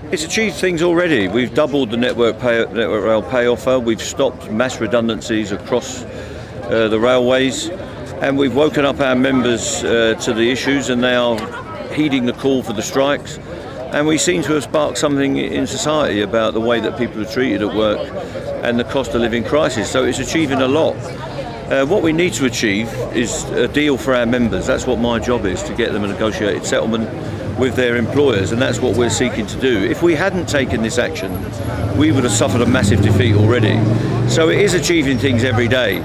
It's achieved things already. We've doubled the network rail pay offer. We've stopped mass redundancies across the railways, and we've woken up our members to the issues, and they are heeding the call for the strikes. And we seem to have sparked something in society about the way that people are treated at work and the cost of living crisis. So it's achieving a lot. What we need to achieve is a deal for our members. That's what my job is, to get them a negotiated settlement with their employers, and that's what we're seeking to do. If we hadn't taken this action, we would have suffered a massive defeat already. So it is achieving things every day.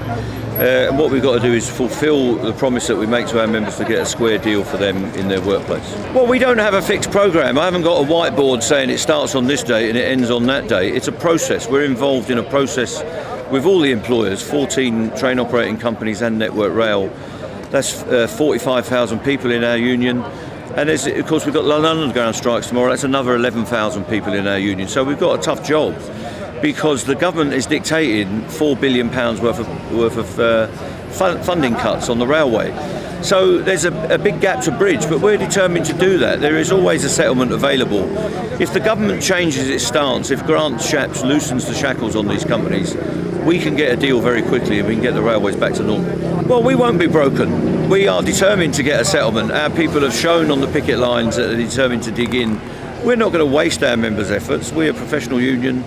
And what we've got to do is fulfil the promise that we make to our members to get a square deal for them in their workplace. Well, we don't have a fixed programme. I haven't got a whiteboard saying it starts on this date and it ends on that date. It's a process. We're involved in a process with all the employers, 14 train operating companies and Network Rail. That's 45,000 people in our union. And of course, we've got London Underground strikes tomorrow. That's another 11,000 people in our union. So we've got a tough job, because the government is dictating £4 billion worth of funding cuts on the railway. So there's a big gap to bridge, but we're determined to do that. There is always a settlement available. If the government changes its stance, if Grant Shapps loosens the shackles on these companies, we can get a deal very quickly and we can get the railways back to normal. Well, we won't be broken. We are determined to get a settlement. Our people have shown on the picket lines that they're determined to dig in. We're not going to waste our members' efforts. We're a professional union.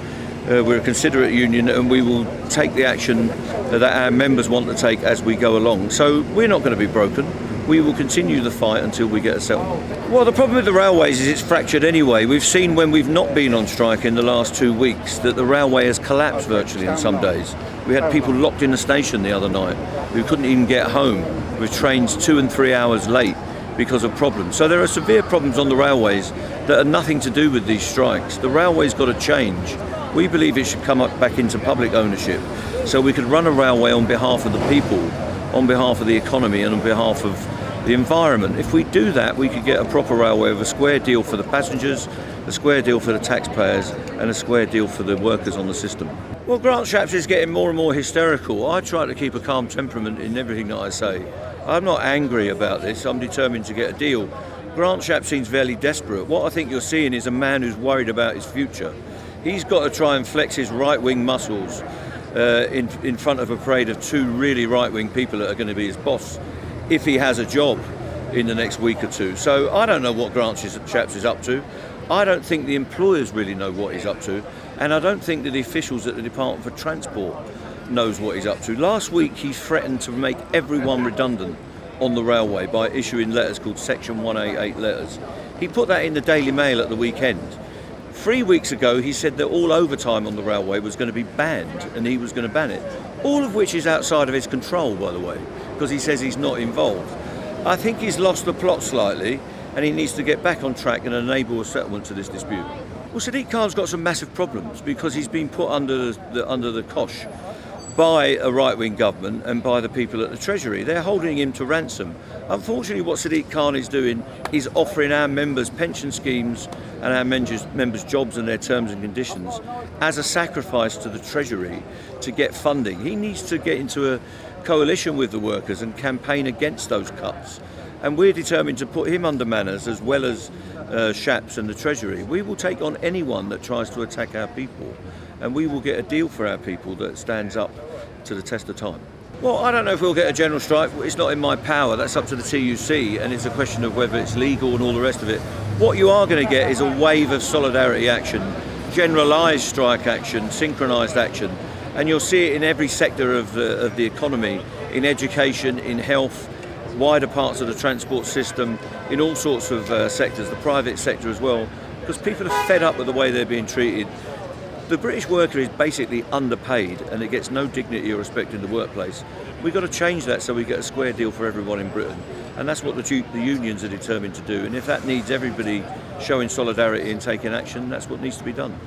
We're a considerate union, and we will take the action that our members want to take as we go along. So we're not going to be broken. We will continue the fight until we get a settlement. Well, the problem with the railways is it's fractured anyway. We've seen when we've not been on strike in the last 2 weeks that the railway has collapsed virtually on some days. We had people locked in the station the other night who couldn't even get home, with trains 2 and 3 hours late because of problems. So there are severe problems on the railways that are nothing to do with these strikes. The railway's got to change. We believe it should come up back into public ownership, so we could run a railway on behalf of the people, on behalf of the economy and on behalf of the environment. If we do that, we could get a proper railway with a square deal for the passengers, a square deal for the taxpayers and a square deal for the workers on the system. Well, Grant Shapps is getting more and more hysterical. I try to keep a calm temperament in everything that I say. I'm not angry about this. I'm determined to get a deal. Grant Shapps seems fairly desperate. What I think you're seeing is a man who's worried about his future. He's got to try and flex his right-wing muscles in front of a parade of 2 really right-wing people that are going to be his boss if he has a job in the next week or 2. So I don't know what Grant Shapps is up to. I don't think the employers really know what he's up to, and I don't think that the officials at the Department for Transport knows what he's up to. Last week he threatened to make everyone redundant on the railway by issuing letters called Section 188 letters. He put that in the Daily Mail at the weekend. 3 weeks ago he said that all overtime on the railway was going to be banned and he was going to ban it. All of which is outside of his control, by the way, because he says he's not involved. I think he's lost the plot slightly and he needs to get back on track and enable a settlement to this dispute. Well, Sadiq Khan's got some massive problems because he's been put under the cosh by a right-wing government and by the people at the Treasury. They're holding him to ransom. Unfortunately, what Sadiq Khan is doing is offering our members pension schemes and our members jobs and their terms and conditions as a sacrifice to the Treasury to get funding. He needs to get into a coalition with the workers and campaign against those cuts. And we're determined to put him under manners as well as Shapps and the Treasury. We will take on anyone that tries to attack our people, and we will get a deal for our people that stands up to the test of time. Well, I don't know if we'll get a general strike. It's not in my power. That's up to the TUC, and it's a question of whether it's legal and all the rest of it. What you are going to get is a wave of solidarity action, generalised strike action, synchronised action, and you'll see it in every sector of the economy, in education, in health, wider parts of the transport system, in all sorts of sectors, the private sector as well, because people are fed up with the way they're being treated. The British worker is basically underpaid and it gets no dignity or respect in the workplace. We've got to change that so we get a square deal for everyone in Britain. And that's what the unions are determined to do. And if that needs everybody showing solidarity and taking action, that's what needs to be done.